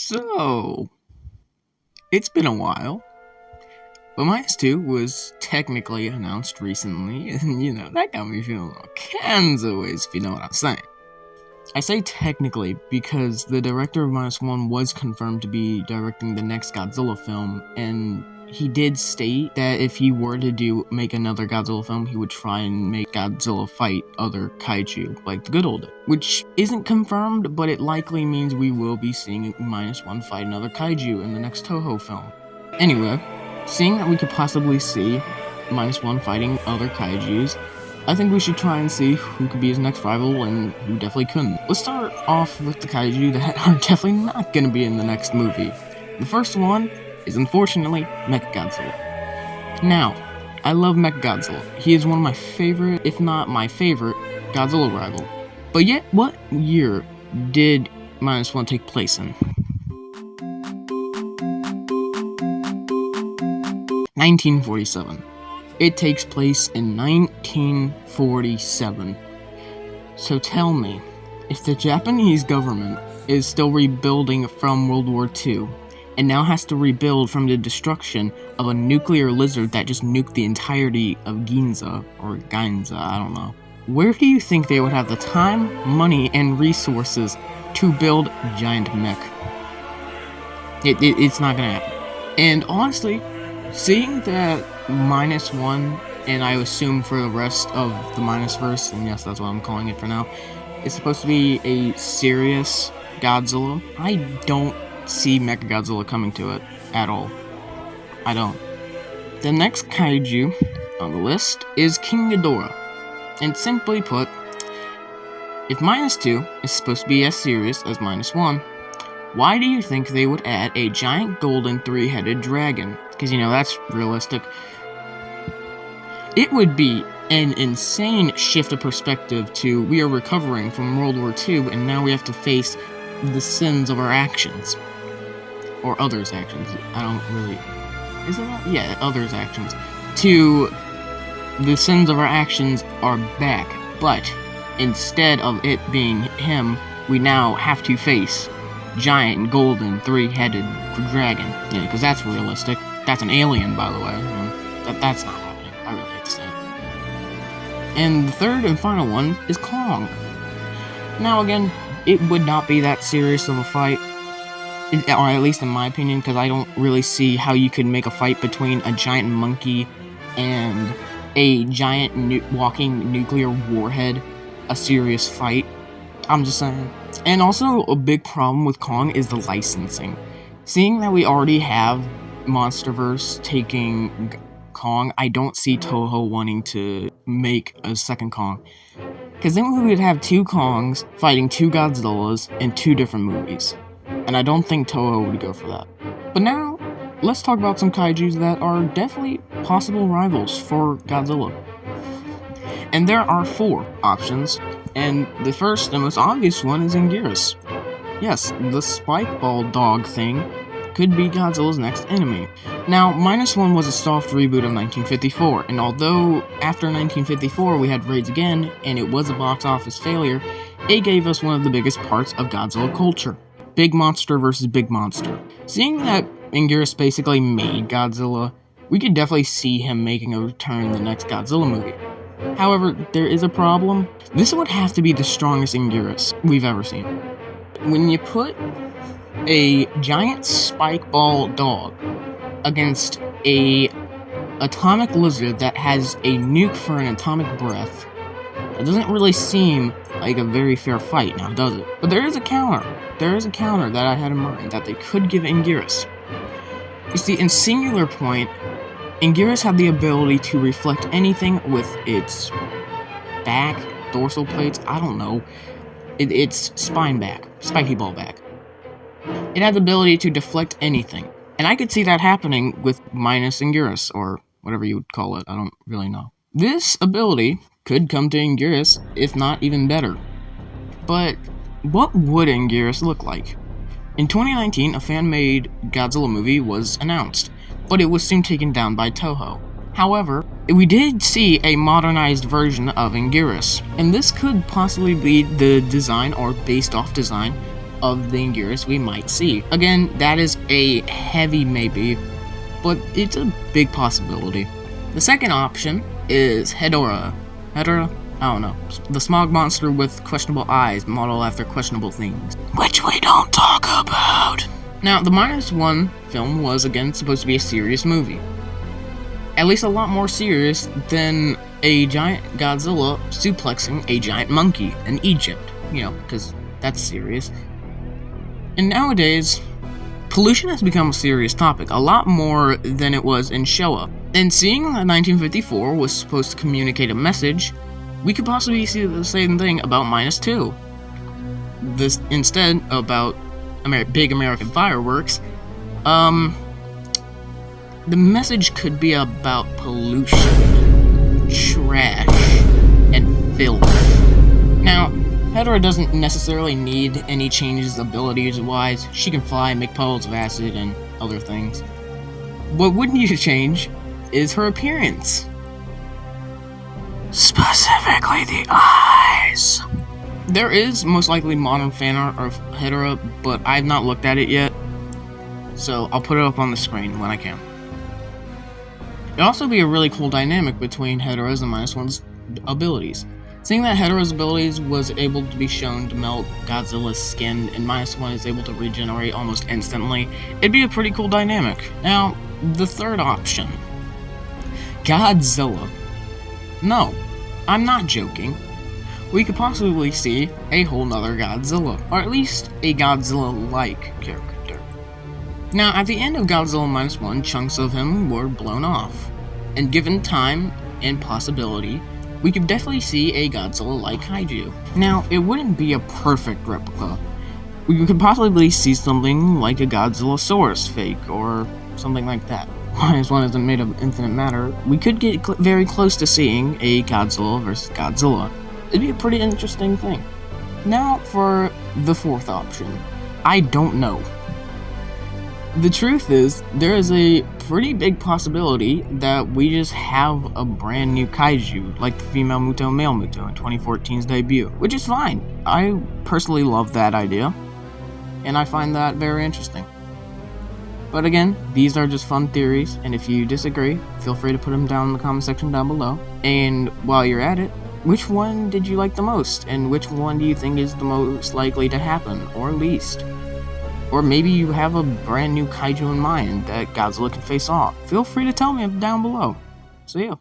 So, it's been a while, but Minus 2 was technically announced recently, and that got me feeling all kinds of ways, if you know what I'm saying. I say technically because the director of Minus 1 was confirmed to be directing the next Godzilla film, and he did state that if he were to make another Godzilla film, he would try and make Godzilla fight other kaiju, like the good old days. Which isn't confirmed, but it likely means we will be seeing Minus 1 fight another kaiju in the next Toho film. Anyway, seeing that we could possibly see Minus 1 fighting other kaijus, I think we should try and see who could be his next rival and who definitely couldn't. Let's start off with the kaiju that are definitely not going to be in the next movie. The first one is unfortunately Mechagodzilla. Now, I love Mechagodzilla. He is one of my favorite, if not my favorite, Godzilla rival. But yet, what year did Minus 1 take place in? 1947. It takes place in 1947. So tell me, if the Japanese government is still rebuilding from World War II, and now has to rebuild from the destruction of a nuclear lizard that just nuked the entirety of Ginza, or Ginza, I don't know, where do you think they would have the time, money, and resources to build a giant mech? It's not gonna happen. And honestly, seeing that Minus 1, and I assume for the rest of the Minus verse, and yes, that's what I'm calling it for now, is supposed to be a serious Godzilla, I don't see Mechagodzilla coming to it at all. I don't. The next kaiju on the list is King Ghidorah. And simply put, if Minus 2 is supposed to be as serious as Minus 1, why do you think they would add a giant golden three-headed dragon? Because, that's realistic. It would be an insane shift of perspective to we are recovering from World War II and now we have to face the sins of our actions. Or others' actions. I don't really... Is it that? Yeah, others' actions. To the sins of our actions are back, but instead of it being him, we now have to face giant golden three-headed dragon. Yeah, because that's realistic. That's an alien, by the way. That's not happening. I really hate to say it. And the third and final one is Kong. Now again, it would not be that serious of a fight, or at least in my opinion, because I don't really see how you could make a fight between a giant monkey and a giant walking nuclear warhead a serious fight. I'm just saying. And also, a big problem with Kong is the licensing. Seeing that we already have MonsterVerse taking Kong, I don't see Toho wanting to make a second Kong. Because then we would have two Kongs fighting two Godzillas in two different movies. And I don't think Toho would go for that. But now, let's talk about some kaijus that are definitely possible rivals for Godzilla. And there are 4 options, and the first and most obvious one is Anguirus. Yes, the spike ball dog thing could be Godzilla's next enemy. Now, Minus 1 was a soft reboot of 1954, and although after 1954 we had Raids again, and it was a box office failure, it gave us one of the biggest parts of Godzilla culture. Big monster versus big monster. Seeing that Anguirus basically made Godzilla, we could definitely see him making a return in the next Godzilla movie. However, there is a problem. This would have to be the strongest Anguirus we've ever seen. When you put a giant spike ball dog against a atomic lizard that has a nuke for an atomic breath, it doesn't really seem like a very fair fight now, does it? But there is a counter. There is a counter that I had in mind that they could give Anguirus. You see, in Singular Point, Anguirus had the ability to reflect anything with its back, dorsal plates, I don't know. It's spine back, spiky ball back. It had the ability to deflect anything. And I could see that happening with Minus Anguirus, or whatever you would call it, I don't really know. This ability could come to Anguirus, if not even better. But what would Anguirus look like? In 2019, a fan-made Godzilla movie was announced, but it was soon taken down by Toho. However, we did see a modernized version of Anguirus, and this could possibly be the design or based off design of the dangerous we might see. Again, that is a heavy maybe, but it's a big possibility. The second option is Hedorah. Hedorah? I don't know. The smog monster with questionable eyes, modeled after questionable things. Which we don't talk about. Now, the -1 film was, again, supposed to be a serious movie. At least a lot more serious than a giant Godzilla suplexing a giant monkey in Egypt. You know, because that's serious. And nowadays, pollution has become a serious topic, a lot more than it was in Showa. And seeing that 1954 was supposed to communicate a message, we could possibly see the same thing about -2. This instead about big American fireworks. The message could be about pollution, trash, and filth. Now, Hedorah doesn't necessarily need any changes abilities-wise. She can fly, make puddles of acid, and other things. What would need to change is her appearance. Specifically the eyes. There is most likely modern fan art of Hedorah, but I've not looked at it yet, so I'll put it up on the screen when I can. It'd also be a really cool dynamic between Hedorah's and -1's abilities. Seeing that Hedorah's abilities was able to be shown to melt Godzilla's skin and -1 is able to regenerate almost instantly, it'd be a pretty cool dynamic. Now, the third option. Godzilla. No, I'm not joking. We could possibly see a whole nother Godzilla, or at least a Godzilla-like character. Now, at the end of Godzilla -1, chunks of him were blown off, and given time and possibility, we could definitely see a Godzilla-like kaiju. Now, it wouldn't be a perfect replica. We could possibly see something like a Godzillasaurus fake, or something like that. -1 isn't made of infinite matter, we could get very close to seeing a Godzilla versus Godzilla. It'd be a pretty interesting thing. Now, for the fourth option. I don't know. The truth is, there is a pretty big possibility that we just have a brand new kaiju, like the female Muto, male Muto in 2014's debut, which is fine. I personally love that idea, and I find that very interesting. But again, these are just fun theories, and if you disagree, feel free to put them down in the comment section down below. And while you're at it, which one did you like the most, and which one do you think is the most likely to happen, or least? Or maybe you have a brand new kaiju in mind that Godzilla can face off. Feel free to tell me down below. See ya.